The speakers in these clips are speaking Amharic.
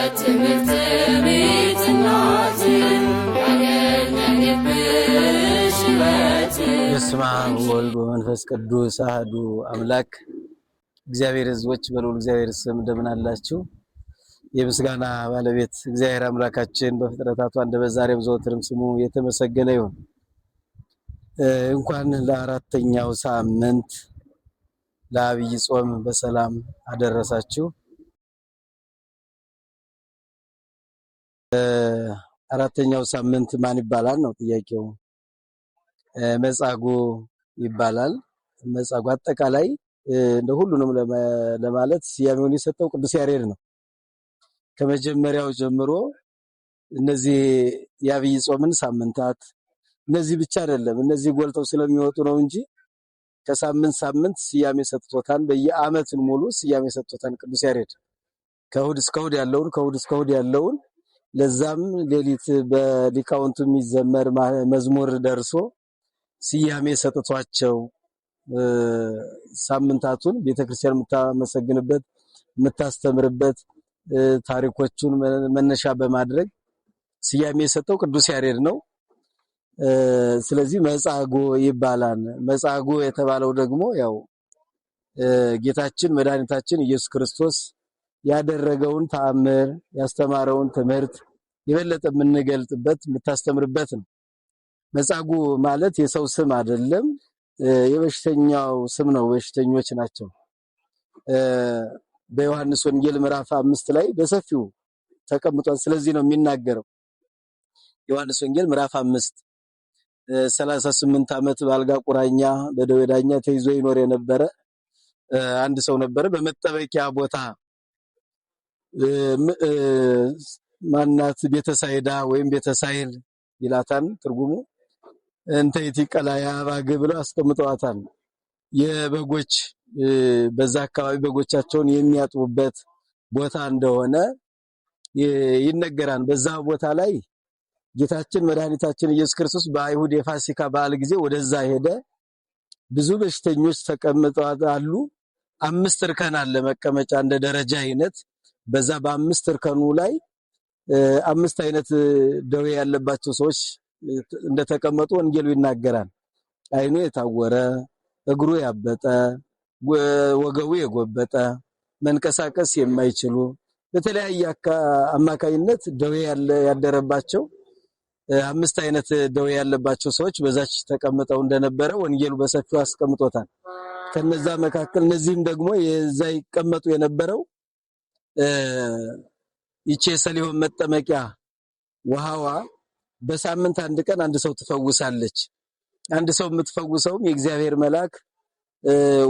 የትምህርት ቤት እናት ያገኘንብሽ ሕይወት። በስመ አብ ወወልድ ወመንፈስ ቅዱስ አሐዱ አምላክ። እግዚአብሔር ሕዝቦች በልዑል እግዚአብሔር ስም እንደምን አላችሁ? የምስጋና ባለቤት እግዚአብሔር አምላካችን በፍጥረታቱ አንደበት ዛሬም ዘወትርም ስሙ የተመሰገነ ይሁን። እንኳን ለአራተኛው ሳምንት ለዐቢይ ጾም በሰላም አደረሳችሁ። አራተኛው ሳምንት ማን ይባላል ነው ጥያቄው። መጻጉዕ ይባላል። መጻጉዕ አጠቃላይ እንደ ሁሉንም ለማለት ስያሜውን የሰጠው ቅዱስ ያሬድ ነው። ከመጀመሪያው ጀምሮ እነዚህ የዐቢይ ጾምን ሳምንታት እነዚህ ብቻ አይደለም፣ እነዚህ ጎልተው ስለሚወጡ ነው እንጂ ከሳምንት ሳምንት ስያሜ ሰጥቶታል። በየዓመቱን ሙሉ ስያሜ ሰጥቶታል ቅዱስ ያሬድ። ከእሑድ እስከ እሑድ ያለውን ከእሑድ እስከ እሑድ ያለውን ለዛም ሌሊት በሊቃውንቱ የሚዘመር መዝሙር ደርሶ ስያሜ ሰጥቷቸው ሳምንታቱን ቤተክርስቲያን የምታመሰግንበት የምታስተምርበት ታሪኮቹን መነሻ በማድረግ ስያሜ የሰጠው ቅዱስ ያሬድ ነው። ስለዚህ መጻጉዕ ይባላል። መጻጉዕ የተባለው ደግሞ ያው ጌታችን መድኃኒታችን ኢየሱስ ክርስቶስ ያደረገውን ተአምር ያስተማረውን ትምህርት የበለጠ የምንገልጥበት የምታስተምርበት ነው። መጻጉዕ ማለት የሰው ስም አይደለም፣ የበሽተኛው ስም ነው። በሽተኞች ናቸው። በዮሐንስ ወንጌል ምዕራፍ 5 ላይ በሰፊው ተቀምጧል። ስለዚህ ነው የሚናገረው። ዮሐንስ ወንጌል ምዕራፍ 5 38 ዓመት በአልጋ ቁራኛ በደዌ ዳኛ ተይዞ ይኖር የነበረ አንድ ሰው ነበረ። በመጠበቂያ ቦታ ማናት ቤተሳይዳ ወይም ቤተሳይል ይላታል ትርጉሙ። እንተይቲ ቀላያ ባግ ብለው አስቀምጠዋታል። የበጎች በዛ አካባቢ በጎቻቸውን የሚያጥቡበት ቦታ እንደሆነ ይነገራል። በዛ ቦታ ላይ ጌታችን መድኃኒታችን ኢየሱስ ክርስቶስ በአይሁድ የፋሲካ በዓል ጊዜ ወደዛ ሄደ። ብዙ በሽተኞች ተቀምጠው አሉ። 5 እርከን አለ መቀመጫ እንደ ደረጃ አይነት። በዛ በ5 እርከኑ ላይ 5 አይነት ደዌ ያለባቸው ሰዎች እንደተቀመጡ ወንጌሉ ይናገራል። አይኑ የታወረ፣ እግሩ ያበጠ፣ ወገቡ የጎበጠ፣ መንቀሳቀስ የማይችሉ በተለያየ አማካይነት ደዌ ያደረባቸው 5 አይነት ደዌ ያለባቸው ሰዎች በዛች ተቀምጠው እንደነበረ ወንጌሉ በሰፊው አስቀምጦታል። ከነዛ መካከል እነዚህም ደግሞ የዛ ይቀመጡ የነበረው ይቺ የሰሊሆም መጠመቂያ ውሃዋ በሳምንት አንድ ቀን አንድ ሰው ትፈውሳለች። አንድ ሰው የምትፈውሰውም የእግዚአብሔር መልአክ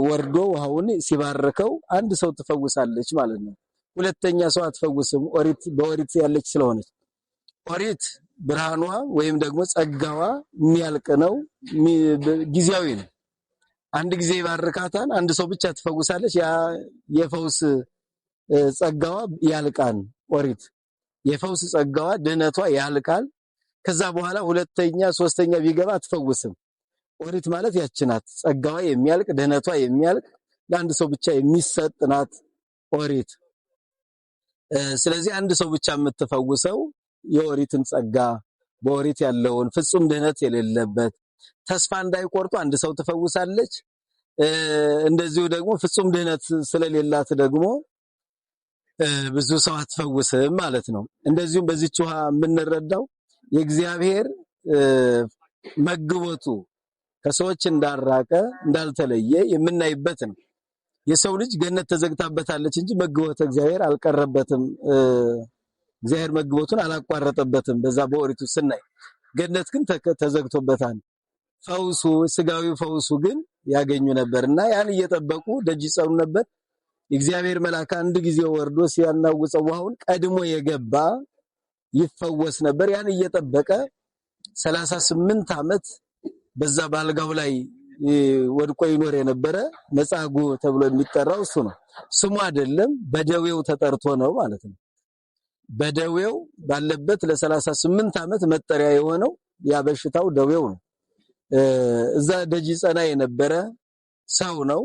ወርዶ ውሃውን ሲባርከው አንድ ሰው ትፈውሳለች ማለት ነው። ሁለተኛ ሰው አትፈውስም። በኦሪት ያለች ስለሆነች ኦሪት ብርሃኗ ወይም ደግሞ ጸጋዋ የሚያልቅ ነው፣ ጊዜያዊ ነው። አንድ ጊዜ ይባርካታል፣ አንድ ሰው ብቻ ትፈውሳለች። ያ የፈውስ ጸጋዋ ያልቃል። ኦሪት የፈውስ ጸጋዋ ድህነቷ ያልቃል። ከዛ በኋላ ሁለተኛ ሶስተኛ ቢገባ አትፈውስም። ኦሪት ማለት ያች ናት። ጸጋዋ የሚያልቅ ድህነቷ የሚያልቅ ለአንድ ሰው ብቻ የሚሰጥ ናት ኦሪት። ስለዚህ አንድ ሰው ብቻ የምትፈውሰው የኦሪትን ጸጋ በኦሪት ያለውን ፍጹም ድህነት የሌለበት ተስፋ እንዳይቆርጡ አንድ ሰው ትፈውሳለች። እንደዚሁ ደግሞ ፍጹም ድህነት ስለሌላት ደግሞ ብዙ ሰው አትፈውስም ማለት ነው። እንደዚሁም በዚህች ውሃ የምንረዳው የእግዚአብሔር መግቦቱ ከሰዎች እንዳራቀ እንዳልተለየ የምናይበት ነው። የሰው ልጅ ገነት ተዘግታበታለች እንጂ መግቦት እግዚአብሔር አልቀረበትም። እግዚአብሔር መግቦቱን አላቋረጠበትም። በዛ በኦሪቱ ስናይ ገነት ግን ተዘግቶበታል። ፈውሱ ስጋዊ ፈውሱ ግን ያገኙ ነበርና ያን እየጠበቁ ደጅ ይጸኑ ነበር። የእግዚአብሔር መልአክ አንድ ጊዜ ወርዶ ሲያናውጸው ውሃውን ቀድሞ የገባ ይፈወስ ነበር። ያን እየጠበቀ 38 ዓመት በዛ ባልጋው ላይ ወድቆ ይኖር የነበረ መጻጉዕ ተብሎ የሚጠራው እሱ ነው። ስሙ አይደለም፣ በደዌው ተጠርቶ ነው ማለት ነው። በደዌው ባለበት ለ38 ዓመት መጠሪያ የሆነው ያ በሽታው ደዌው ነው። እዛ ደጅ ጸና የነበረ ሰው ነው።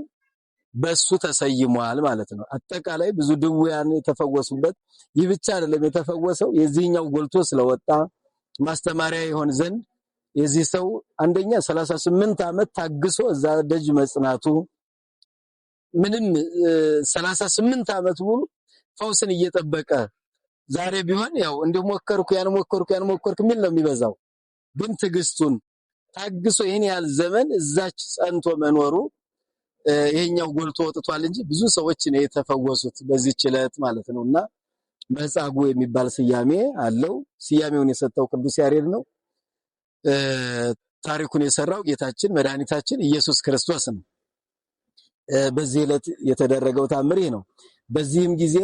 በሱ ተሰይሟል ማለት ነው። አጠቃላይ ብዙ ድውያን የተፈወሱበት ይህ ብቻ አይደለም። የተፈወሰው የዚህኛው ጎልቶ ስለወጣ ማስተማሪያ ይሆን ዘንድ የዚህ ሰው አንደኛ 38 ዓመት ታግሶ እዛ ደጅ መጽናቱ ምንም 38 ዓመት ሙሉ ፈውስን እየጠበቀ ዛሬ ቢሆን ያው እንደሞከርኩ ያንሞከርኩ የሚል ነው የሚበዛው። ግን ትዕግስቱን ታግሶ ይሄን ያህል ዘመን እዛች ጸንቶ መኖሩ ይሄኛው ጎልቶ ወጥቷል እንጂ ብዙ ሰዎች ነው የተፈወሱት በዚህ ችለት ማለት ነውና መጻጉዕ የሚባል ስያሜ አለው። ስያሜውን የሰጠው ቅዱስ ያሬድ ነው። ታሪኩን የሰራው ጌታችን መድኃኒታችን ኢየሱስ ክርስቶስ ነው። በዚህ ዕለት የተደረገው ታምር ነው። በዚህም ጊዜ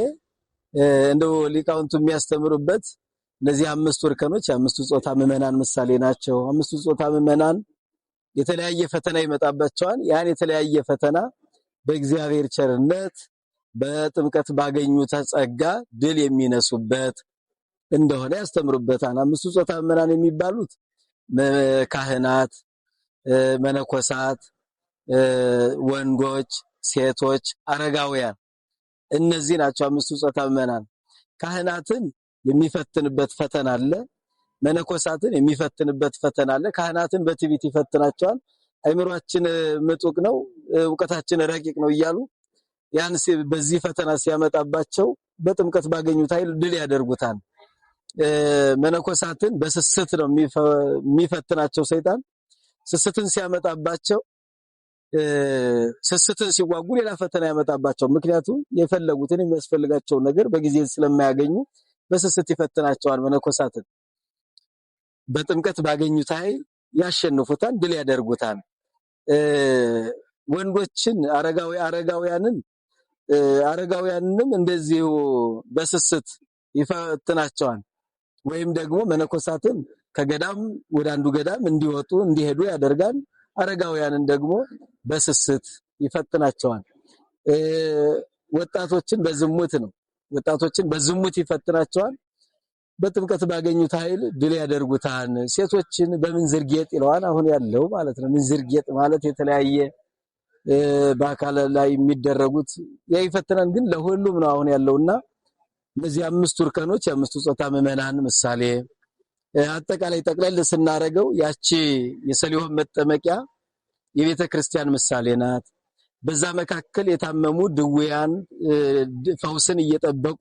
እንደው ሊቃውንቱ የሚያስተምሩበት እነዚህ አምስቱ እርከኖች አምስቱ ጾታ ምዕመናን ምሳሌ ናቸው። አምስቱ ጾታ ምዕመናን የተለያየ ፈተና ይመጣባቸዋል። ያን የተለያየ ፈተና በእግዚአብሔር ቸርነት በጥምቀት ባገኙት ጸጋ ድል የሚነሱበት እንደሆነ ያስተምሩበታል። አምስቱ ጾታ ምዕመናን የሚባሉት ካህናት፣ መነኮሳት፣ ወንዶች፣ ሴቶች፣ አረጋውያን እነዚህ ናቸው አምስቱ ጾታ ምዕመናን። ካህናትን የሚፈትንበት ፈተና አለ። መነኮሳትን የሚፈትንበት ፈተና አለ። ካህናትን በትዕቢት ይፈትናቸዋል። አይምሮአችን ምጡቅ ነው፣ ዕውቀታችን ረቂቅ ነው እያሉ ያን በዚህ ፈተና ሲያመጣባቸው በጥምቀት ባገኙት ኃይል ድል ያደርጉታል። መነኮሳትን በስስት ነው የሚፈትናቸው ሰይጣን። ስስትን ሲያመጣባቸው ስስትን ሲዋጉ ሌላ ፈተና ያመጣባቸው። ምክንያቱም የፈለጉትን የሚያስፈልጋቸውን ነገር በጊዜ ስለማያገኙ በስስት ይፈትናቸዋል። መነኮሳትን በጥምቀት ባገኙት ኃይል ያሸንፉታል፣ ድል ያደርጉታል። ወንዶችን አረጋውያንንም እንደዚሁ በስስት ይፈትናቸዋል። ወይም ደግሞ መነኮሳትን ከገዳም ወደ አንዱ ገዳም እንዲወጡ እንዲሄዱ ያደርጋል። አረጋውያንን ደግሞ በስስት ይፈትናቸዋል። ወጣቶችን በዝሙት ይፈትናቸዋል። በጥምቀት ባገኙት ኃይል ድል ያደርጉታል። ሴቶችን በምንዝር ጌጥ ይለዋል አሁን ያለው ማለት ነው። ምንዝር ጌጥ ማለት የተለያየ በአካል ላይ የሚደረጉት ያ ይፈትናል። ግን ለሁሉም ነው አሁን ያለውና እነዚህ አምስቱ እርከኖች የአምስቱ ጾታ ምዕመናን ምሳሌ አጠቃላይ ጠቅለል ስናረገው ያቺ የሰሊሆም መጠመቂያ የቤተ ክርስቲያን ምሳሌ ናት። በዛ መካከል የታመሙ ድውያን ፈውስን እየጠበቁ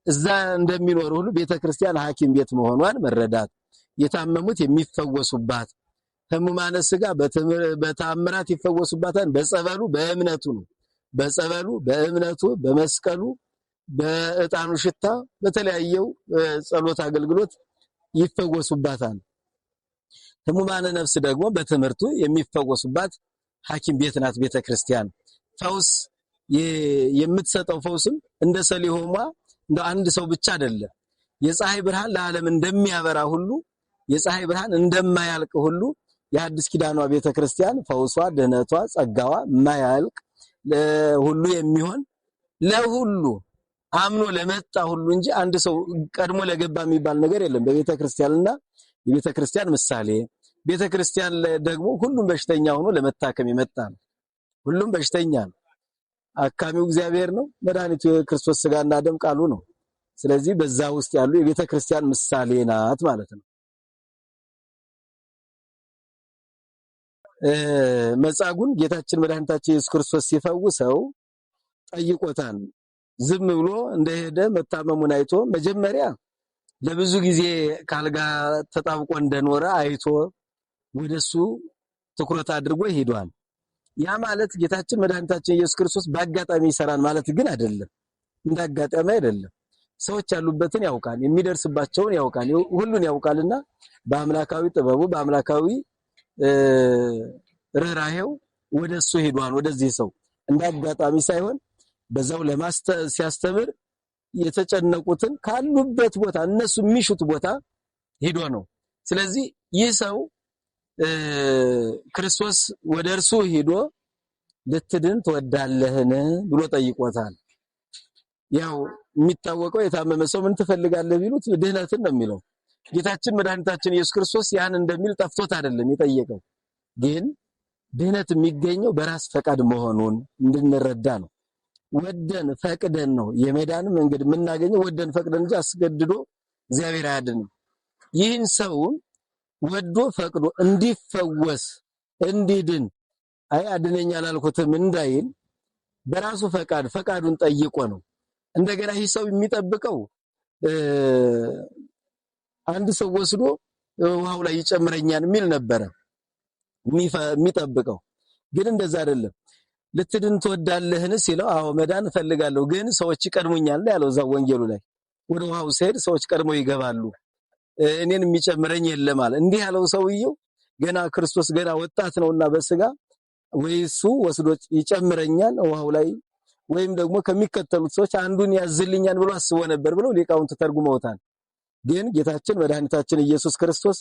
እዛ እንደሚኖሩ ሁሉ ቤተ ክርስቲያን ሐኪም ቤት መሆኗን መረዳት፣ የታመሙት የሚፈወሱባት፣ ሕሙማነ ሥጋ በተአምራት ይፈወሱባታል። በጸበሉ በእምነቱ ነው። በጸበሉ በእምነቱ በመስቀሉ በዕጣኑ ሽታ በተለያየው ጸሎት አገልግሎት ይፈወሱባታል። ሕሙማነ ነፍስ ደግሞ በትምህርቱ የሚፈወሱባት ሐኪም ቤት ናት ቤተ ክርስቲያን። ፈውስ የምትሰጠው ፈውስም እንደ ሰሊሆሟ እንደ አንድ ሰው ብቻ አይደለም። የፀሐይ ብርሃን ለዓለም እንደሚያበራ ሁሉ የፀሐይ ብርሃን እንደማያልቅ ሁሉ የሐዲስ ኪዳኗ ቤተ ክርስቲያን ፈውሷ፣ ድህነቷ፣ ጸጋዋ የማያልቅ ለሁሉ የሚሆን ለሁሉ አምኖ ለመጣ ሁሉ እንጂ አንድ ሰው ቀድሞ ለገባ የሚባል ነገር የለም በቤተ ክርስቲያንና የቤተ ክርስቲያን ምሳሌ። ቤተ ክርስቲያን ደግሞ ሁሉም በሽተኛ ሆኖ ለመታከም የመጣ ነው። ሁሉም በሽተኛ ነው። አካሚው እግዚአብሔር ነው። መድኃኒቱ የክርስቶስ ሥጋና ደም ቃሉ ነው። ስለዚህ በዛ ውስጥ ያሉ የቤተ ክርስቲያን ምሳሌ ናት ማለት ነው። መጻጉዕን ጌታችን መድኃኒታችን ኢየሱስ ክርስቶስ ሲፈውሰው ጠይቆታል። ዝም ብሎ እንደሄደ መታመሙን አይቶ መጀመሪያ ለብዙ ጊዜ ካልጋ ተጣብቆ እንደኖረ አይቶ ወደሱ ትኩረት አድርጎ ይሄዳል። ያ ማለት ጌታችን መድኃኒታችን ኢየሱስ ክርስቶስ በአጋጣሚ ይሰራል ማለት ግን አይደለም። እንዳጋጣሚ አይደለም። ሰዎች ያሉበትን ያውቃል፣ የሚደርስባቸውን ያውቃል፣ ሁሉን ያውቃልና በአምላካዊ ጥበቡ በአምላካዊ ርህራሄው ወደሱ ሄዷል። ወደዚህ ሰው እንዳጋጣሚ ሳይሆን በዛው ሲያስተምር የተጨነቁትን ካሉበት ቦታ እነሱ የሚሹት ቦታ ሄዶ ነው። ስለዚህ ይህ ሰው ክርስቶስ ወደ እርሱ ሄዶ ልትድን ትወዳለህን ብሎ ጠይቆታል። ያው የሚታወቀው የታመመ ሰው ምን ትፈልጋለህ ቢሉት ድህነትን ነው የሚለው። ጌታችን መድኃኒታችን ኢየሱስ ክርስቶስ ያን እንደሚል ጠፍቶት አይደለም የጠየቀው። ግን ድህነት የሚገኘው በራስ ፈቃድ መሆኑን እንድንረዳ ነው። ወደን ፈቅደን ነው የመዳን መንገድ የምናገኘው። ወደን ፈቅደን እንጂ አስገድዶ እግዚአብሔር አያድንም። ይህን ሰው ወዶ ፈቅዶ እንዲፈወስ እንዲድን አድነኛ አላልኩትም እንዳይል በራሱ ፈቃዱን ጠይቆ ነው። እንደገና ይህ ሰው የሚጠብቀው አንድ ሰው ወስዶ ውሃው ላይ ይጨምረኛል የሚል ነበረ የሚጠብቀው። ግን እንደዛ አይደለም። ልትድን ትወዳለህን ሲለው አዎ መዳን እፈልጋለሁ ግን ሰዎች ይቀድሙኛል ያለው እዛው ወንጌሉ ላይ። ወደ ውሃው ሲሄድ ሰዎች ቀድመው ይገባሉ እኔን የሚጨምረኝ የለም አለ። እንዲህ ያለው ሰውየው ገና ክርስቶስ ገና ወጣት ነውና በስጋ ወይሱ ወስዶ ይጨምረኛል ውሃው ላይ ወይም ደግሞ ከሚከተሉት ሰዎች አንዱን ያዝልኛል ብሎ አስቦ ነበር ብለው ሊቃውንት ተርጉመውታል። ግን ጌታችን መድኃኒታችን ኢየሱስ ክርስቶስ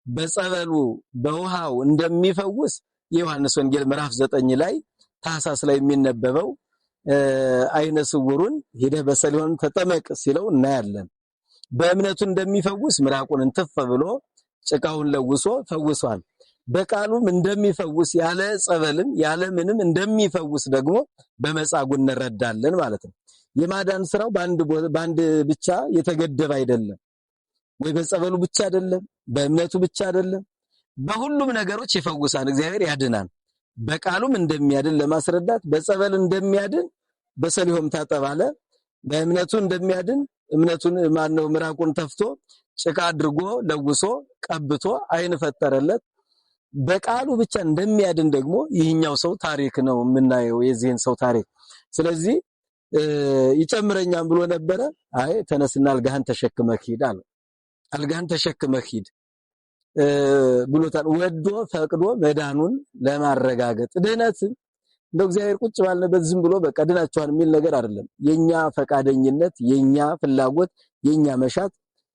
በጸበሉ በውሃው እንደሚፈውስ የዮሐንስ ወንጌል ምዕራፍ 9 ላይ ታኅሳስ ላይ የሚነበበው አይነ ስውሩን ሄደህ በሰሊሆም ተጠመቅ ሲለው እናያለን። በእምነቱ እንደሚፈውስ ምራቁን እንትፍ ብሎ ጭቃውን ለውሶ ፈውሷል። በቃሉም እንደሚፈውስ ያለ ጸበልም ያለ ምንም እንደሚፈውስ ደግሞ በመጻጉዕ እንረዳለን ማለት ነው። የማዳን ስራው በአንድ ብቻ የተገደበ አይደለም። ወይ በጸበሉ ብቻ አይደለም፣ በእምነቱ ብቻ አይደለም፣ በሁሉም ነገሮች ይፈውሳል። እግዚአብሔር ያድናል። በቃሉም እንደሚያድን ለማስረዳት በጸበል እንደሚያድን በሰሊሆም ታጠባለ፣ በእምነቱ እንደሚያድን እምነቱን ማነው ምራቁን ተፍቶ ጭቃ አድርጎ ለውሶ ቀብቶ አይን ፈጠረለት። በቃሉ ብቻ እንደሚያድን ደግሞ ይህኛው ሰው ታሪክ ነው የምናየው የዚህን ሰው ታሪክ። ስለዚህ ይጨምረኛም ብሎ ነበረ። አይ ተነስና አልጋህን ተሸክመህ ሂድ አለ። አልጋህን ተሸክመህ ሂድ ብሎታል። ወዶ ፈቅዶ መዳኑን ለማረጋገጥ ድህነት እንደው እግዚአብሔር ቁጭ ባልነበት ዝም ብሎ በቃ ድናቸዋል የሚል ነገር አይደለም። የኛ ፈቃደኝነት፣ የኛ ፍላጎት፣ የኛ መሻት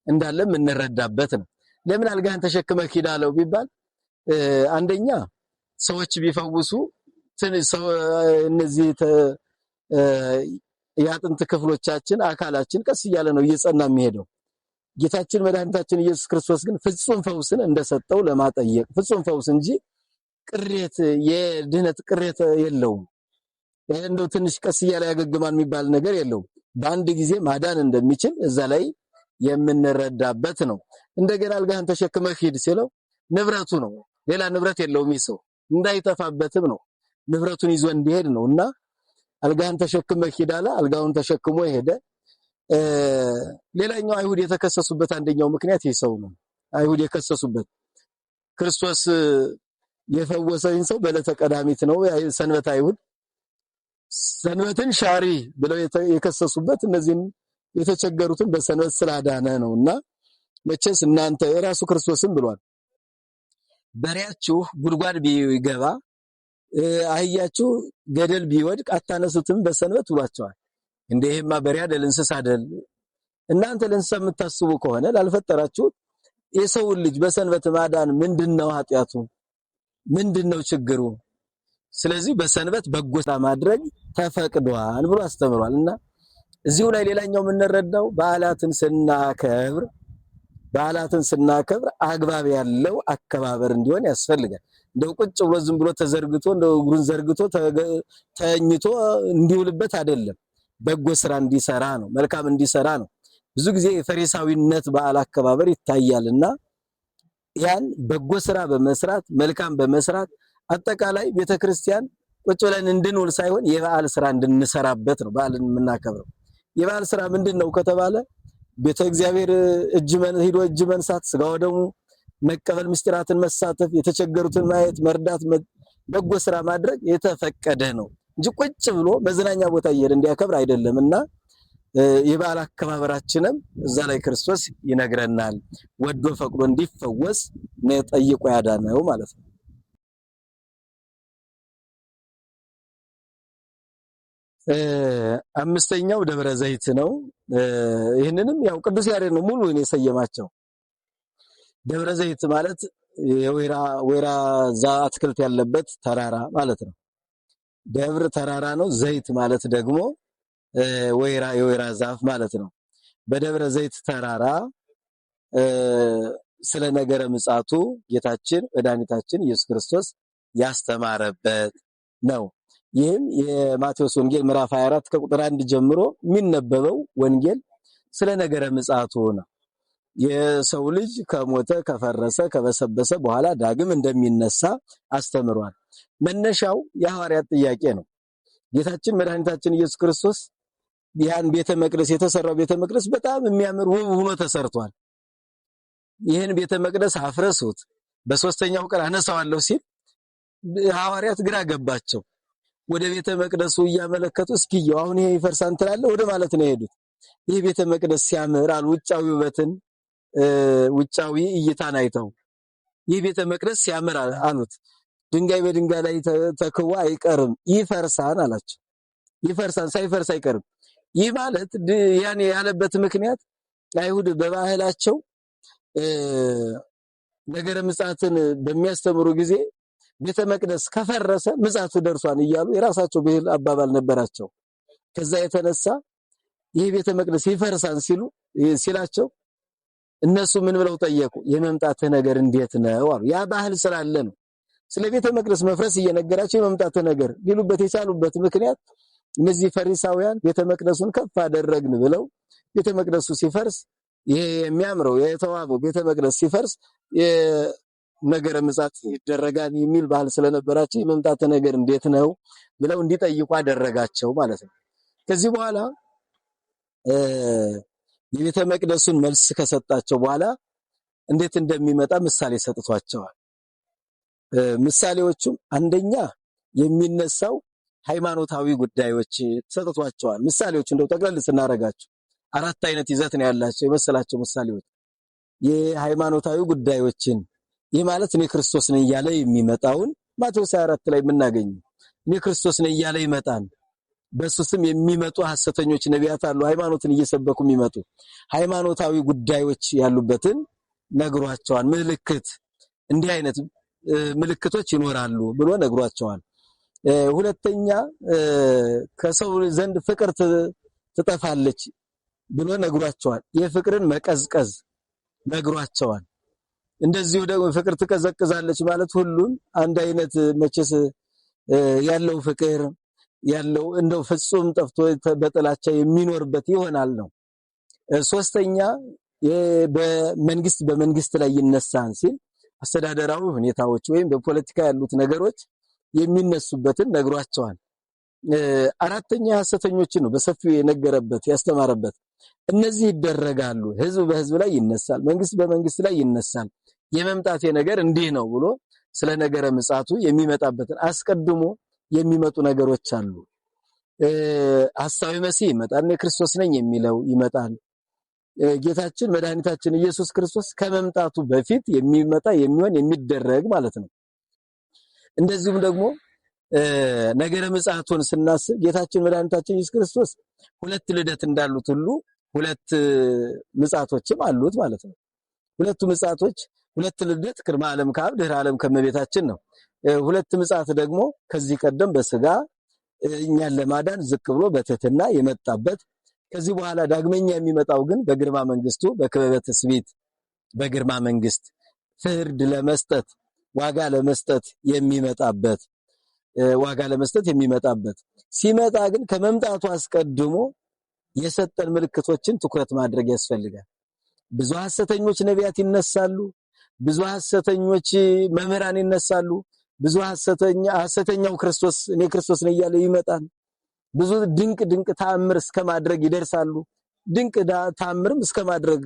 እንዳለ የምንረዳበት ነው። ለምን አልጋህን ተሸክመህ ሂድ አለው ቢባል አንደኛ ሰዎች ቢፈውሱ እነዚህ የአጥንት ክፍሎቻችን አካላችን ቀስ እያለ ነው እየጸና የሚሄደው። ጌታችን መድኃኒታችን ኢየሱስ ክርስቶስ ግን ፍጹም ፈውስን እንደሰጠው ለማጠየቅ ፍጹም ፈውስ እንጂ ቅሬት የድህነት ቅሬት የለውም። እንደው ትንሽ ቀስ እያለ ያገግማል የሚባል ነገር የለውም። በአንድ ጊዜ ማዳን እንደሚችል እዛ ላይ የምንረዳበት ነው። እንደገና አልጋህን ተሸክመህ ሂድ ሲለው ንብረቱ ነው፣ ሌላ ንብረት የለውም። ይሰው እንዳይጠፋበትም ነው ንብረቱን ይዞ እንዲሄድ ነውና አልጋህን ተሸክመህ ሂድ አለ። አልጋውን ተሸክሞ ሄደ። ሌላኛው አይሁድ የተከሰሱበት አንደኛው ምክንያት ይሰው ነው። አይሁድ የከሰሱበት ክርስቶስ የፈወሰኝ ሰው በዕለተ ቀዳሚት ነው ሰንበት አይሁድ ሰንበትን ሻሪ ብለው የከሰሱበት እነዚህን የተቸገሩትን በሰንበት ስላዳነ ነውና መቼስ እናንተ ራሱ ክርስቶስም ብሏል በሬያችሁ ጉድጓድ ቢገባ አህያችሁ ገደል ቢወድቅ አታነሱትም በሰንበት ብሏቸዋል። እንደሄማ በሬ አይደል እንስሳ አይደል? እናንተ ለእንስሳ የምታስቡ ከሆነ ላልፈጠራችሁ የሰው ልጅ በሰንበት ማዳን ምንድነው ኃጢያቱ? ምንድነው ችግሩ? ስለዚህ በሰንበት በጎ ስራ ማድረግ ተፈቅዷል ብሎ አስተምሯልና እዚሁ ላይ ሌላኛው የምንረዳው በዓላትን ስናከብር አግባብ ያለው አከባበር እንዲሆን ያስፈልጋል። እንደው ቁጭ ብሎ ዝም ብሎ ተዘርግቶ እንደው እግሩን ዘርግቶ ተኝቶ እንዲውልበት አይደለም። በጎ ስራ እንዲሰራ ነው፣ መልካም እንዲሰራ ነው። ብዙ ጊዜ የፈሪሳዊነት በዓል አከባበር ይታያልና ያን በጎ ስራ በመስራት መልካም በመስራት አጠቃላይ ቤተክርስቲያን ቁጭ ብለን እንድንውል ሳይሆን የበዓል ስራ እንድንሰራበት ነው በዓልን የምናከብረው። የበዓል ስራ ምንድነው ከተባለ ቤተ እግዚአብሔር ሄዶ እጅ መንሳት፣ ስጋው ደግሞ መቀበል፣ ምስጢራትን መሳተፍ፣ የተቸገሩትን ማየት፣ መርዳት፣ በጎ ስራ ማድረግ የተፈቀደ ነው እንጂ ቁጭ ብሎ መዝናኛ ቦታ እየሄደ እንዲያከብር አይደለምና የበዓል አከባበራችንም እዛ ላይ ክርስቶስ ይነግረናል። ወዶ ፈቅዶ እንዲፈወስ ነው ጠይቆ ያዳነው ማለት ነው። አምስተኛው ደብረ ዘይት ነው። ይህንንም ያው ቅዱስ ያሬድ ነው ሙሉ የሰየማቸው። ደብረ ዘይት ማለት የወይራ አትክልት ያለበት ተራራ ማለት ነው። ደብር ተራራ ነው። ዘይት ማለት ደግሞ የወይራ ዛፍ ማለት ነው። በደብረ ዘይት ተራራ ስለ ነገረ ምጽአቱ ጌታችን መድኃኒታችን ኢየሱስ ክርስቶስ ያስተማረበት ነው። ይህም የማቴዎስ ወንጌል ምዕራፍ 24 ከቁጥር 1 ጀምሮ የሚነበበው ወንጌል ስለ ነገረ ምጽአቱ ነው። የሰው ልጅ ከሞተ ከፈረሰ ከበሰበሰ በኋላ ዳግም እንደሚነሳ አስተምሯል። መነሻው የሐዋርያት ጥያቄ ነው። ጌታችን መድኃኒታችን ኢየሱስ ክርስቶስ ያን ቤተ መቅደስ የተሰራው ቤተ መቅደስ በጣም የሚያምር ውብ ሆኖ ተሰርቷል። ይህን ቤተ መቅደስ አፍረሱት በሶስተኛው ቀን አነሳዋለሁ ሲል ሐዋርያት ግራ ገባቸው። ወደ ቤተ መቅደሱ እያመለከቱ እስኪየው አሁን ይሄ ይፈርሳል ትላለህ ወደ ማለት ነው የሄዱት። ይህ ቤተ መቅደስ ሲያምር አሉ ውጫዊ ውበትን ውጫዊ እይታን አይተው ይህ ቤተ መቅደስ ሲያምር አሉት። ድንጋይ በድንጋይ ላይ ተክዋ አይቀርም ይፈርሳል አላቸው። ይፈርሳል ሳይፈርስ አይቀርም። ይህ ማለት ያን ያለበት ምክንያት አይሁድ በባህላቸው ነገረ ምጽአትን በሚያስተምሩ ጊዜ ቤተ መቅደስ ከፈረሰ ምጽአቱ ደርሷል እያሉ የራሳቸው ብሂል አባባል ነበራቸው። ከዛ የተነሳ ይህ ቤተ መቅደስ ይፈርሳል ሲላቸው እነሱ ምን ብለው ጠየቁ? የመምጣት ነገር እንዴት ነው አሉ። ያ ባህል ስላለ ነው። ስለ ቤተ መቅደስ መፍረስ እየነገራቸው የመምጣት ነገር ሊሉበት የቻሉበት ምክንያት እነዚህ ፈሪሳውያን ቤተ መቅደሱን ከፍ አደረግን ብለው ቤተ መቅደሱ ሲፈርስ ይሄ የሚያምረው የተዋበው ቤተ መቅደስ ሲፈርስ የነገረ ምጽአት ይደረጋል የሚል ባህል ስለነበራቸው የመምጣት ነገር እንዴት ነው ብለው እንዲጠይቁ አደረጋቸው ማለት ነው። ከዚህ በኋላ የቤተ መቅደሱን መልስ ከሰጣቸው በኋላ እንዴት እንደሚመጣ ምሳሌ ሰጥቷቸዋል። ምሳሌዎቹም አንደኛ የሚነሳው ሃይማኖታዊ ጉዳዮች ሰጥቷቸዋል። ምሳሌዎች እንደው ጠቅለል ስናረጋቸው 4 አይነት ይዘት ነው ያላቸው የመሰላቸው ምሳሌዎች። የሃይማኖታዊ ጉዳዮችን ይህ ማለት እኔ ክርስቶስ ነኝ እያለ የሚመጣውን ማቴዎስ 24 ላይ የምናገኘው እኔ ክርስቶስ ነኝ እያለ ይመጣል። በሱ ስም የሚመጡ ሐሰተኞች ነቢያት አሉ፣ ሃይማኖትን እየሰበኩ የሚመጡ ሃይማኖታዊ ጉዳዮች ያሉበትን ነግሯቸዋል። ምልክት እንዲህ አይነት ምልክቶች ይኖራሉ ብሎ ነግሯቸዋል። ሁለተኛ ከሰው ዘንድ ፍቅር ትጠፋለች ብሎ ነግሯቸዋል። የፍቅርን መቀዝቀዝ ነግሯቸዋል። እንደዚሁ ደግሞ ፍቅር ትቀዘቅዛለች ማለት ሁሉም አንድ አይነት መቼስ ያለው ፍቅር ያለው እንደው ፍጹም ጠፍቶ በጥላቻ የሚኖርበት ይሆናል ነው። ሶስተኛ በመንግስት ላይ ይነሳን ሲል አስተዳደራዊ ሁኔታዎች ወይም በፖለቲካ ያሉት ነገሮች የሚነሱበትን ነግሯቸዋል። አራተኛ ሐሰተኞችን ነው በሰፊው የነገረበት ያስተማረበት። እነዚህ ይደረጋሉ፣ ህዝብ በህዝብ ላይ ይነሳል፣ መንግስት በመንግስት ላይ ይነሳል፣ የመምጣቴ ነገር እንዲህ ነው ብሎ ስለ ነገረ ምጽአቱ የሚመጣበትን አስቀድሞ የሚመጡ ነገሮች አሉ። ሐሳዊ መሲህ ይመጣል፣ እኔ ክርስቶስ ነኝ የሚለው ይመጣል። ጌታችን መድኃኒታችን ኢየሱስ ክርስቶስ ከመምጣቱ በፊት የሚመጣ የሚሆን የሚደረግ ማለት ነው። እንደዚሁም ደግሞ ነገረ ምጽአቱን ስናስብ ጌታችን መድኃኒታችን ኢየሱስ ክርስቶስ 2 ልደት እንዳሉት ሁሉ 2 ምጽአቶችም አሉት ማለት ነው። 2 ምጽአቶች 2 ልደት ቅድመ ዓለም ከአብ ድህረ ዓለም ከመቤታችን ነው። 2 ምጽአት ደግሞ ከዚህ ቀደም በስጋ እኛን ለማዳን ዝቅ ብሎ በትህትና የመጣበት ከዚህ በኋላ ዳግመኛ የሚመጣው ግን በግርማ መንግስቱ በክበበ ትስብእት በግርማ መንግስት ፍርድ ለመስጠት ዋጋ ለመስጠት የሚመጣበት ሲመጣ ግን ከመምጣቱ አስቀድሞ የሰጠን ምልክቶችን ትኩረት ማድረግ ያስፈልጋል። ብዙ ሐሰተኞች ነቢያት ይነሳሉ፣ ብዙ ሐሰተኞች መምህራን ይነሳሉ፣ ብዙ ሐሰተኛው ክርስቶስ እኔ ክርስቶስ ነኝ እያለ ይመጣል። ብዙ ድንቅ ተአምር እስከማድረግ ይደርሳሉ፣ ድንቅ ተአምርም እስከማድረግ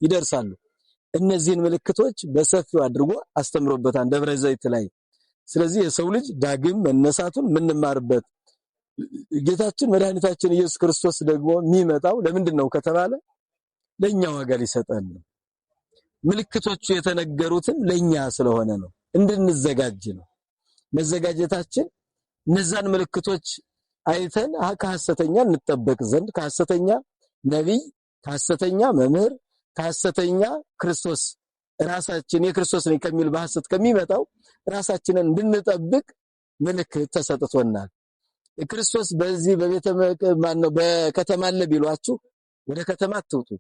ይደርሳሉ። እነዚህን ምልክቶች በሰፊው አድርጎ አስተምሮበታል ደብረ ዘይት ላይ። ስለዚህ የሰው ልጅ ዳግም መነሳቱን ምንማርበት ጌታችን መድኃኒታችን ኢየሱስ ክርስቶስ ደግሞ የሚመጣው ለምንድን ነው ከተባለ ለኛ ዋጋ ሊሰጠን ነው። ምልክቶቹ የተነገሩትም ለኛ ስለሆነ ነው፣ እንድንዘጋጅ ነው። መዘጋጀታችን እነዛን ምልክቶች አይተን ከሐሰተኛ እንጠበቅ ዘንድ ከሐሰተኛ ነቢይ፣ ከሐሰተኛ መምህር፣ ከሐሰተኛ ክርስቶስ ራሳችን የክርስቶስ ነኝ ከሚል በሐሰት ከሚመጣው ራሳችንን እንድንጠብቅ ምልክት ተሰጥቶናል። ክርስቶስ በዚህ በከተማ አለ ቢሏችሁ ወደ ከተማ አትውጡ፣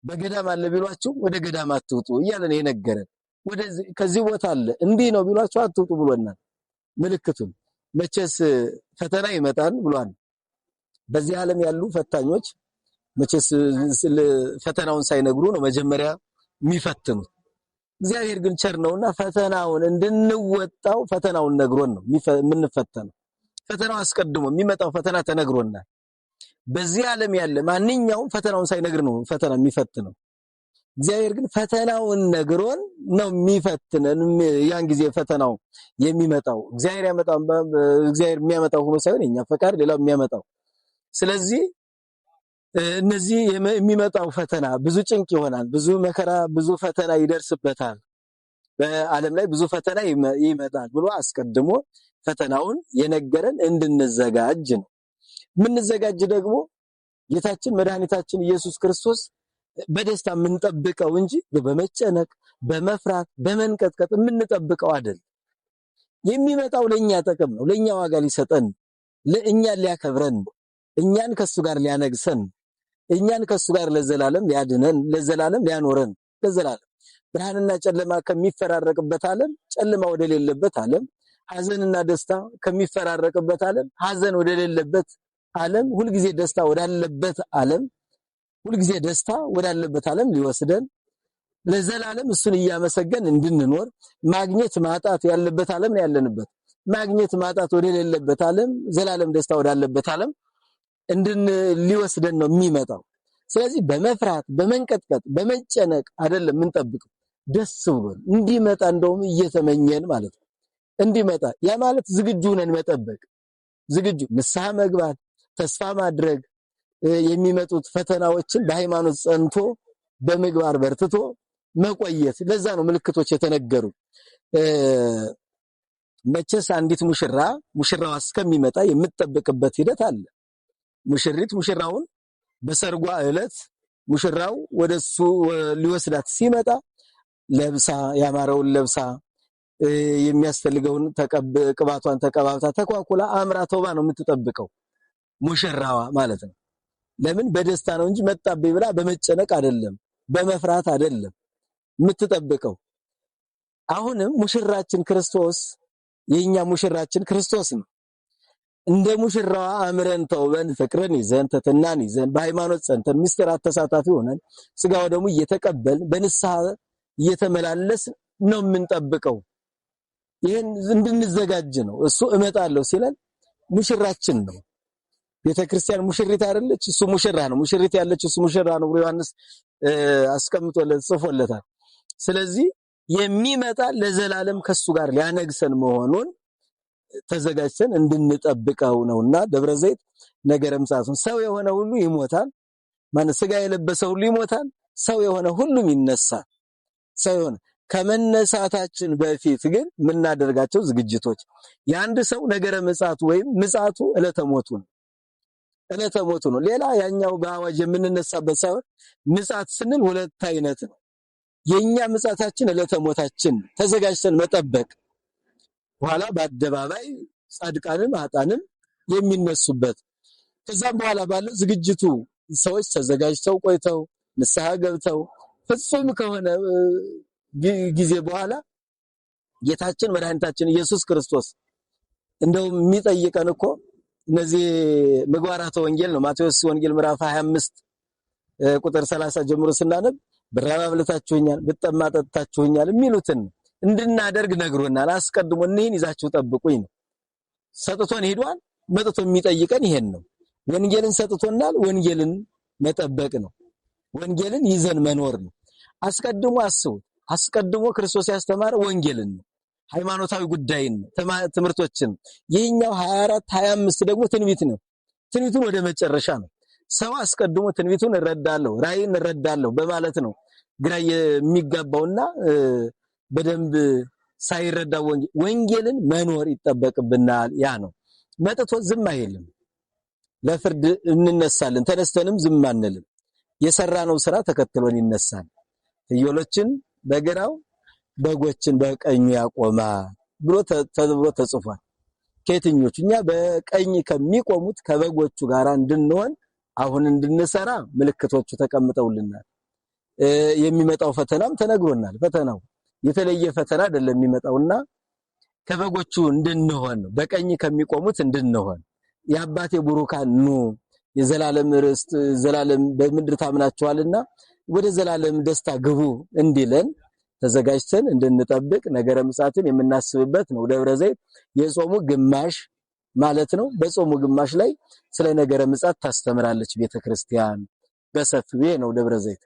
በገዳም አለ ቢሏችሁ ወደ ገዳም አትውጡ እያለ ነው የነገረን። ከዚህ ቦታ አለ እንዲህ ነው ቢሏችሁ አትውጡ ብሎናል። ምልክቱን መቼስ ፈተና ይመጣል ብሏል። በዚህ ዓለም ያሉ ፈታኞች መቼስ ፈተናውን ሳይነግሩ ነው መጀመሪያ የሚፈትኑት። እግዚአብሔር ግን ቸር ነውና ፈተናውን እንድንወጣው ፈተናውን ነግሮን ነው የምንፈተነው። ፈተናው አስቀድሞ የሚመጣው ፈተና ተነግሮናል። በዚህ ዓለም ያለ ማንኛውም ፈተናውን ሳይነግር ነው ፈተና የሚፈትነው። እግዚአብሔር ግን ፈተናውን ነግሮን ነው የሚፈትነን። ያን ጊዜ ፈተናው የሚመጣው እግዚአብሔር የሚያመጣው ሆኖ ሳይሆን የኛ ፈቃድ ሌላው የሚያመጣው። ስለዚህ እነዚህ የሚመጣው ፈተና ብዙ ጭንቅ ይሆናል፣ ብዙ መከራ፣ ብዙ ፈተና ይደርስበታል። በዓለም ላይ ብዙ ፈተና ይመጣል ብሎ አስቀድሞ ፈተናውን የነገረን እንድንዘጋጅ ነው። የምንዘጋጅ ደግሞ ጌታችን መድኃኒታችን ኢየሱስ ክርስቶስ በደስታ የምንጠብቀው እንጂ በመጨነቅ በመፍራት በመንቀጥቀጥ የምንጠብቀው አይደል። የሚመጣው ለኛ ጥቅም ነው፣ ለኛ ዋጋ ሊሰጠን፣ ለእኛን ሊያከብረን፣ እኛን ከሱ ጋር ሊያነግሰን፣ እኛን ከሱ ጋር ለዘላለም ሊያድነን፣ ለዘላለም ሊያኖረን፣ ለዘላለም ብርሃንና ጨለማ ከሚፈራረቅበት ዓለም ጨለማ ወደሌለበት ዓለም፣ ሐዘንና ደስታ ከሚፈራረቅበት ዓለም ሐዘን ወደሌለበት ዓለም፣ ሁልጊዜ ደስታ ወዳለበት ዓለም ሁልጊዜ ደስታ ወዳለበት ዓለም ሊወስደን ለዘላለም እሱን እያመሰገን እንድንኖር ማግኘት ማጣት ያለበት ዓለም ነው ያለንበት። ማግኘት ማጣት ወደሌለበት ዓለም ዘላለም ደስታ ወዳለበት ዓለም ሊወስደን ነው የሚመጣው። ስለዚህ በመፍራት በመንቀጥቀጥ በመጨነቅ አይደለም የምንጠብቀው፣ ደስ ብሎን እንዲመጣ እንደውም እየተመኘን ማለት ነው። እንዲመጣ ያ ማለት ዝግጁ ነን መጠበቅ፣ ዝግጁ ንስሐ መግባት፣ ተስፋ ማድረግ፣ የሚመጡት ፈተናዎችን በሃይማኖት ጸንቶ በምግባር በርትቶ መቆየት። ለዛ ነው ምልክቶች የተነገሩ። መቼስ አንዲት ሙሽራዋ እስከሚመጣ የምትጠብቅበት ሂደት አለ። ሙሽሪት ሙሽራውን በሰርጓ ዕለት ሙሽራው ወደሱ ሊወስዳት ሲመጣ ለብሳ ያማረውን ለብሳ የሚያስፈልገውን ቅባቷን ተቀባብታ ተኳኩላ አምራ ተውባ ነው የምትጠብቀው ሙሽራዋ ማለት ነው። ለምን? በደስታ ነው እንጂ መጣብኝ ብላ በመጨነቅ አይደለም፣ በመፍራት አይደለም የምትጠብቀው። አሁንም ሙሽራችን ክርስቶስ፣ የኛ ሙሽራችን ክርስቶስ ነው። እንደ ሙሽራዋ አምረን ተውበን ፍቅርን ይዘን ትሕትናን ይዘን በሃይማኖት ጸንተን ምስጢራት ተሳታፊ ሆነን ስጋው ደግሞ እየተቀበል በንስሐ እየተመላለስ ነው የምንጠብቀው። ይሄን እንድንዘጋጅ ነው። እሱ እመጣለሁ ሲለን ሙሽራችን ነው። ቤተክርስቲያን ሙሽሪት አይደለች? እሱ ሙሽራ ነው። ሙሽሪት ያለች እሱ ሙሽራ ነው ብሎ ዮሐንስ አስቀምጦለት ጽፎለታል። ስለዚህ የሚመጣ ለዘላለም ከሱ ጋር ሊያነግሰን መሆኑን ተዘጋጅተን እንድንጠብቀው ነውና ደብረ ዘይት ነገረ ምጽአቱን ሰው የሆነ ሁሉ ይሞታል፣ ስጋ የለበሰ ሁሉ ይሞታል፣ ሰው የሆነ ሁሉም ይነሳል። ሰው የሆነ ከመነሳታችን በፊት ግን የምናደርጋቸው ዝግጅቶች የአንድ ሰው ነገረ ምጽአቱ ወይም ምጽአቱ ዕለተ ሞቱ ነው። ሌላ ያኛው በአዋጅ የምንነሳበት ሳይሆን ምጽአት ስንል ሁለት አይነት ነው። የኛ ምጽአታችን ዕለተ ሞታችን ተዘጋጅተን መጠበቅ፣ በኋላ በአደባባይ ጻድቃንም ኃጥአንም የሚነሱበት። ከዛም በኋላ ባለው ዝግጅቱ ሰዎች ተዘጋጅተው ቆይተው ንስሐ ገብተው ፍጹም ከሆነ ጊዜ በኋላ ጌታችን መድኃኒታችን ኢየሱስ ክርስቶስ እንደውም የሚጠይቀን እኮ እነዚህ ምግባራተ ወንጌል ነው። ማቴዎስ ወንጌል ምዕራፍ 25 ቁጥር 30 ጀምሮ ስናነብ ብራብ አብልታችሁኛል፣ ብጠማ ጠጥታችሁኛል የሚሉትን እንድናደርግ ነግሮናል። አስቀድሞ እነዚህን ይዛችሁ ጠብቁኝ ነው። ሰጥቶን ሄዷል። መጥቶ የሚጠይቀን ይሄን ነው። ወንጌልን ሰጥቶናል። ወንጌልን መጠበቅ ነው። ወንጌልን ይዘን መኖር ነው። አስቀድሞ አስቡት። አስቀድሞ ክርስቶስ ያስተማረ ወንጌልን ነው፣ ሃይማኖታዊ ጉዳይን ነው፣ ትምህርቶችን። ይሄኛው 24 25 ደግሞ ትንቢት ነው። ትንቢቱን ወደ መጨረሻ ነው። ሰው አስቀድሞ ትንቢቱን እረዳለሁ፣ ራእይን እረዳለሁ በማለት ነው ግራ የሚጋባውና በደንብ ሳይረዳ ወንጌልን መኖር ይጠበቅብናል። ያ ነው መጥቶ ዝም አይልም። ለፍርድ እንነሳለን፣ ተነስተንም ዝም አንልም። የሰራነው ስራ ተከትሎን ይነሳል። ፍየሎችን በግራው በጎችን በቀኙ ያቆማ ብሎ ተጽፏል። ከየትኞቹ? እኛ በቀኝ ከሚቆሙት ከበጎቹ ጋር እንድንሆን አሁን እንድንሰራ ምልክቶቹ ተቀምጠውልናል። የሚመጣው ፈተናም ተነግሮናል። ፈተናው የተለየ ፈተና አይደለም የሚመጣውና ከበጎቹ እንድንሆን በቀኝ ከሚቆሙት እንድንሆን የአባቴ ቡሩካን ኑ የዘላለም ርስት ዘላለም በምድር ታምናችኋልና ወደ ዘላለም ደስታ ግቡ እንዲለን ተዘጋጅተን እንድንጠብቅ ነገረ ምጽአትን የምናስብበት ነው። ደብረ ዘይት የጾሙ ግማሽ ማለት ነው። በጾሙ ግማሽ ላይ ስለ ነገረ ምጽአት ታስተምራለች ቤተክርስቲያን በሰፊው ነው ደብረ ዘይት።